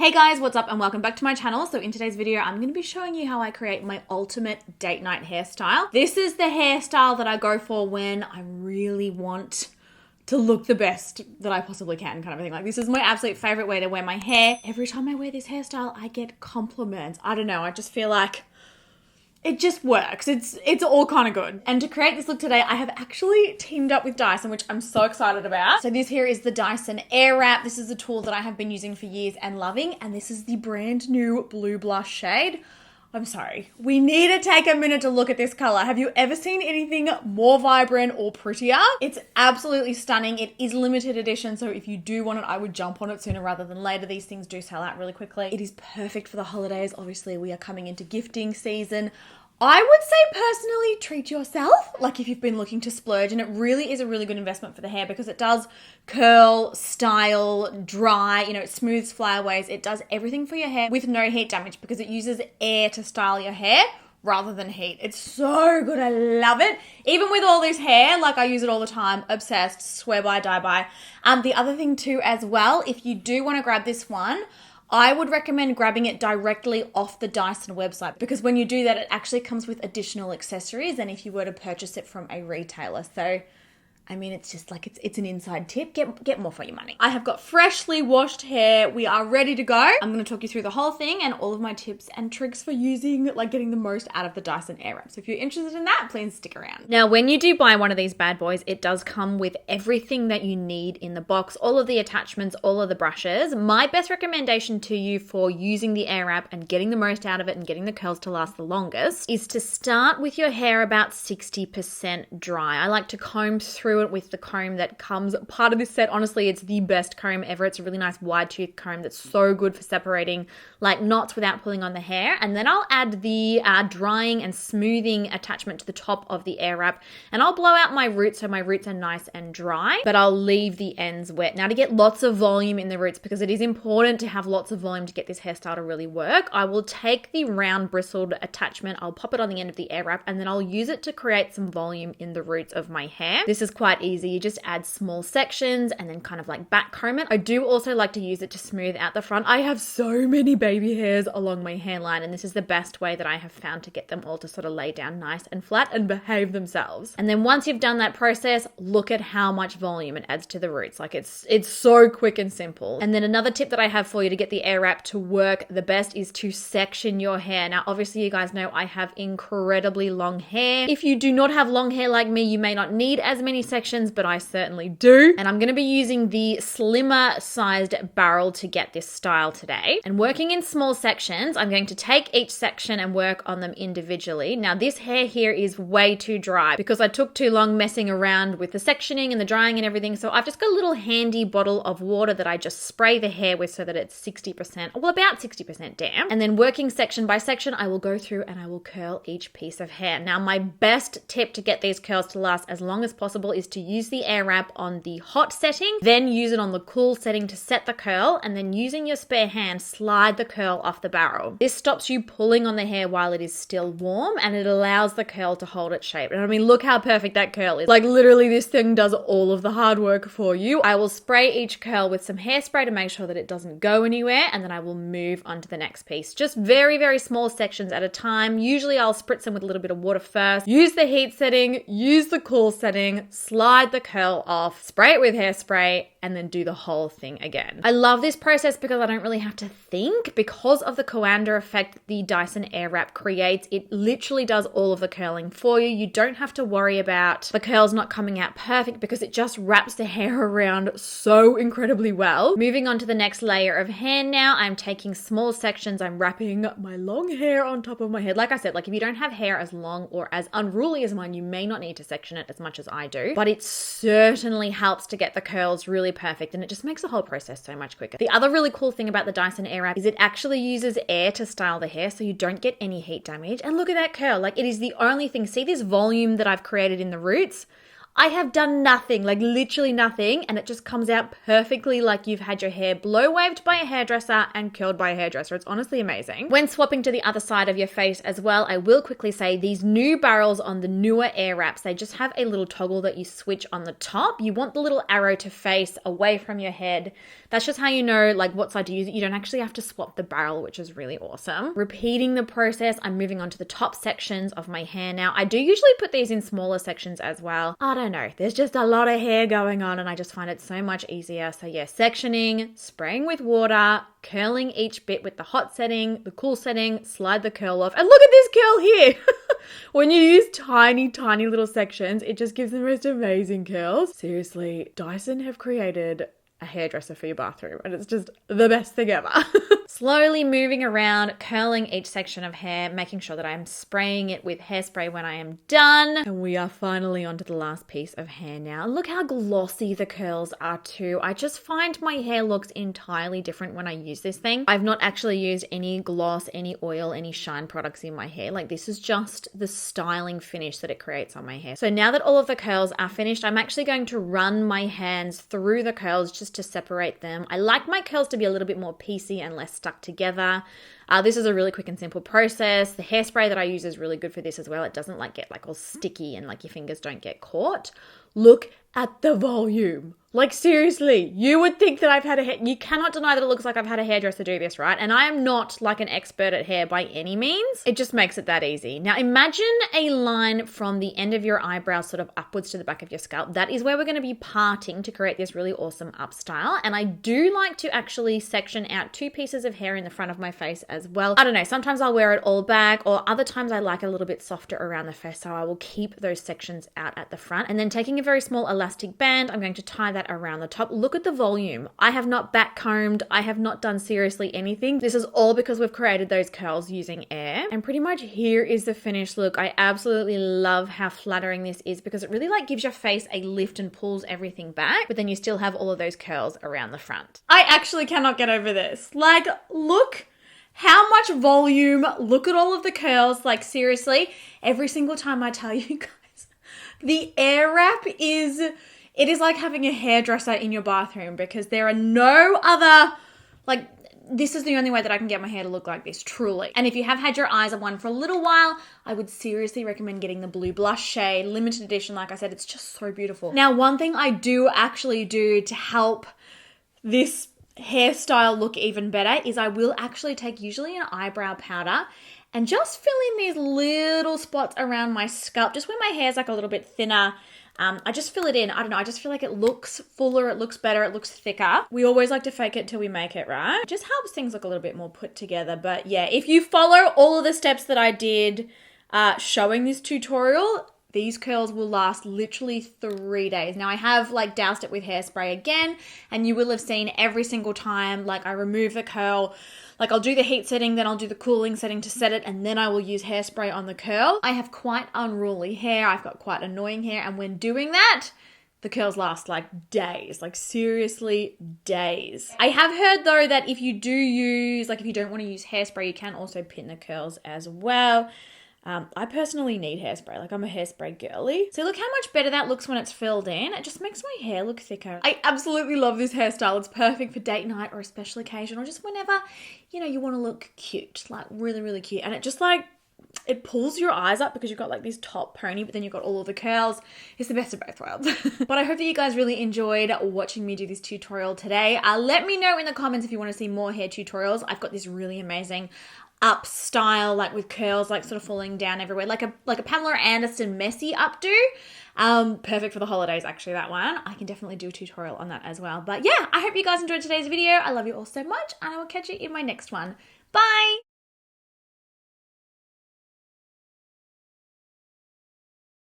Hey guys, what's up and welcome back to my channel. So in today's video, I'm going to be showing you how I create my ultimate date night hairstyle. This is the hairstyle that I go for when I really want to look the best that I possibly can, kind of thing. Like, this is my absolute favorite way to wear my hair. Every time I wear this hairstyle, I get compliments. I don't know, I just feel like it just works. It's all kind of good. And to create this look today, I have actually teamed up with Dyson, which I'm so excited about. So this here is the Dyson Airwrap. This is a tool that I have been using for years and loving. And this is the brand new blue blush shade. I'm sorry. We need to take a minute to look at this color. Have you ever seen anything more vibrant or prettier? It's absolutely stunning. It is limited edition, so if you do want it, I would jump on it sooner rather than later. These things do sell out really quickly. It is perfect for the holidays. Obviously, we are coming into gifting season. I would say personally treat yourself, like if you've been looking to splurge, and it really is a really good investment for the hair because it does curl, style, dry, it smooths flyaways. It does everything for your hair with no heat damage because it uses air to style your hair rather than heat. It's so good. I love it. Even with all this hair, like I use it all the time, obsessed, swear by, die by. The other thing too as well, if you do want to grab this one, I would recommend grabbing it directly off the Dyson website because when you do that, it actually comes with additional accessories than if you were to purchase it from a retailer. So, I mean, it's just like, it's an inside tip. Get more for your money. I have got freshly washed hair. We are ready to go. I'm going to talk you through the whole thing and all of my tips and tricks for getting the most out of the Dyson Airwrap. So if you're interested in that, please stick around. Now, when you do buy one of these bad boys, it does come with everything that you need in the box, all of the attachments, all of the brushes. My best recommendation to you for using the Airwrap and getting the most out of it and getting the curls to last the longest is to start with your hair about 60% dry. I like to comb through it with the comb that comes part of this set. Honestly, it's the best comb ever. It's a really nice wide tooth comb that's so good for separating like knots without pulling on the hair. And then I'll add the drying and smoothing attachment to the top of the Airwrap, and I'll blow out my roots so my roots are nice and dry, but I'll leave the ends wet. Now, to get lots of volume in the roots, because it is important to have lots of volume to get this hairstyle to really work, I will take the round bristled attachment, I'll pop it on the end of the Airwrap, and then I'll use it to create some volume in the roots of my hair. This is quite easy. You just add small sections and then kind of like back comb it. I do also like to use it to smooth out the front. I have so many baby hairs along my hairline, and this is the best way that I have found to get them all to sort of lay down nice and flat and behave themselves. And then once you've done that process, look at how much volume it adds to the roots. Like, it's so quick and simple. And then another tip that I have for you to get the Airwrap to work the best is to section your hair. Now, obviously you guys know I have incredibly long hair. If you do not have long hair like me, you may not need as many sections, but I certainly do. And I'm going to be using the slimmer sized barrel to get this style today. And working in small sections, I'm going to take each section and work on them individually. Now, this hair here is way too dry because I took too long messing around with the sectioning and the drying and everything. So I've just got a little handy bottle of water that I just spray the hair with so that it's 60%, well, about 60% damp. And then working section by section, I will go through and I will curl each piece of hair. Now, my best tip to get these curls to last as long as possible is to use the Airwrap on the hot setting, then use it on the cool setting to set the curl, and then using your spare hand, slide the curl off the barrel. This stops you pulling on the hair while it is still warm, and it allows the curl to hold its shape. And I mean, look how perfect that curl is. Like, literally this thing does all of the hard work for you. I will spray each curl with some hairspray to make sure that it doesn't go anywhere, and then I will move on to the next piece. Just very, very small sections at a time. Usually I'll spritz them with a little bit of water first, use the heat setting, use the cool setting, slide the curl off, spray it with hairspray, and then do the whole thing again. I love this process because I don't really have to think. Because of the coanda effect the Dyson Airwrap creates, it literally does all of the curling for you. You don't have to worry about the curls not coming out perfect because it just wraps the hair around so incredibly well. Moving on to the next layer of hair now, I'm taking small sections. I'm wrapping my long hair on top of my head. Like I said, like if you don't have hair as long or as unruly as mine, you may not need to section it as much as I do, but it certainly helps to get the curls really perfect, and it just makes the whole process so much quicker. The other really cool thing about the Dyson Airwrap is it actually uses air to style the hair so you don't get any heat damage. And look at that curl. Like, it is the only thing. See this volume that I've created in the roots? I have done nothing, like literally nothing, and it just comes out perfectly like you've had your hair blow waved by a hairdresser and curled by a hairdresser. It's honestly amazing. When swapping to the other side of your face as well, I will quickly say these new barrels on the newer Airwraps, they just have a little toggle that you switch on the top. You want the little arrow to face away from your head. That's just how you know like what side to use it. You don't actually have to swap the barrel, which is really awesome. Repeating the process, I'm moving on to the top sections of my hair now. I do usually put these in smaller sections as well. I don't know, there's just a lot of hair going on and I just find it so much easier. So yeah, sectioning, spraying with water, curling each bit with the hot setting, the cool setting, slide the curl off. And look at this curl here. When you use tiny, tiny little sections, it just gives the most amazing curls. Seriously, Dyson have created a hairdresser for your bathroom and it's just the best thing ever. Slowly moving around, curling each section of hair, making sure that I'm spraying it with hairspray when I am done. And we are finally onto the last piece of hair now. Look how glossy the curls are too. I just find my hair looks entirely different when I use this thing. I've not actually used any gloss, any oil, any shine products in my hair. Like this is just the styling finish that it creates on my hair. So now that all of the curls are finished, I'm actually going to run my hands through the curls just to separate them. I like my curls to be a little bit more piecey and less stuck together. This is a really quick and simple process. The hairspray that I use is really good for this as well. It doesn't like get like all sticky and like your fingers don't get caught. Look at the volume. Like seriously, you would think that I've had you cannot deny that it looks like I've had a hairdresser do this, right? And I am not like an expert at hair by any means. It just makes it that easy. Now imagine a line from the end of your eyebrow sort of upwards to the back of your scalp. That is where we're going to be parting to create this really awesome up style. And I do like to actually section out 2 pieces of hair in the front of my face as well. I don't know, sometimes I'll wear it all back or other times I like a little bit softer around the face. So I will keep those sections out at the front. And then taking a very small elastic band, I'm going to tie that around the top. Look at the volume. I have not back combed. I have not done seriously anything. This is all because we've created those curls using air. And pretty much here is the finished look. I absolutely love how flattering this is because it really like gives your face a lift and pulls everything back, but then you still have all of those curls around the front. I actually cannot get over this. Like, look how much volume. Look at all of the curls. Like seriously, every single time I tell you guys, the Airwrap it is like having a hairdresser in your bathroom because there are no other, like, this is the only way that I can get my hair to look like this, truly. And if you have had your eyes on one for a little while, I would seriously recommend getting the blue blush shade, limited edition. Like I said, it's just so beautiful. Now, one thing I do actually do to help this hairstyle look even better is I will actually take usually an eyebrow powder and just fill in these little spots around my scalp, just where my hair's like a little bit thinner. I just fill it in. I don't know. I just feel like it looks fuller. It looks better. It looks thicker. We always like to fake it till we make it, right? It just helps things look a little bit more put together. But yeah, if you follow all of the steps that I did showing this tutorial, these curls will last literally 3 days. Now I have like doused it with hairspray again, and you will have seen every single time, like I remove the curl, like I'll do the heat setting, then I'll do the cooling setting to set it, and then I will use hairspray on the curl. I have quite unruly hair. I've got quite annoying hair. And when doing that, the curls last like days, like seriously days. I have heard though that if you do use, like if you don't want to use hairspray, you can also pin the curls as well. I personally need hairspray. Like I'm a hairspray girly. So look how much better that looks when it's filled in. It just makes my hair look thicker. I absolutely love this hairstyle. It's perfect for date night or a special occasion or just whenever, you know, you want to look cute, like really, really cute. And it just like, it pulls your eyes up because you've got like this top pony, but then you've got all of the curls. It's the best of both worlds. But I hope that you guys really enjoyed watching me do this tutorial today. Let me know in the comments if you want to see more hair tutorials. I've got this really amazing up style, like with curls like sort of falling down everywhere, like a Pamela Anderson messy updo. Perfect for the holidays, actually, that one. I can definitely do a tutorial on that as well. But yeah, I hope you guys enjoyed today's video. I love you all so much, and I will catch you in my next one. Bye!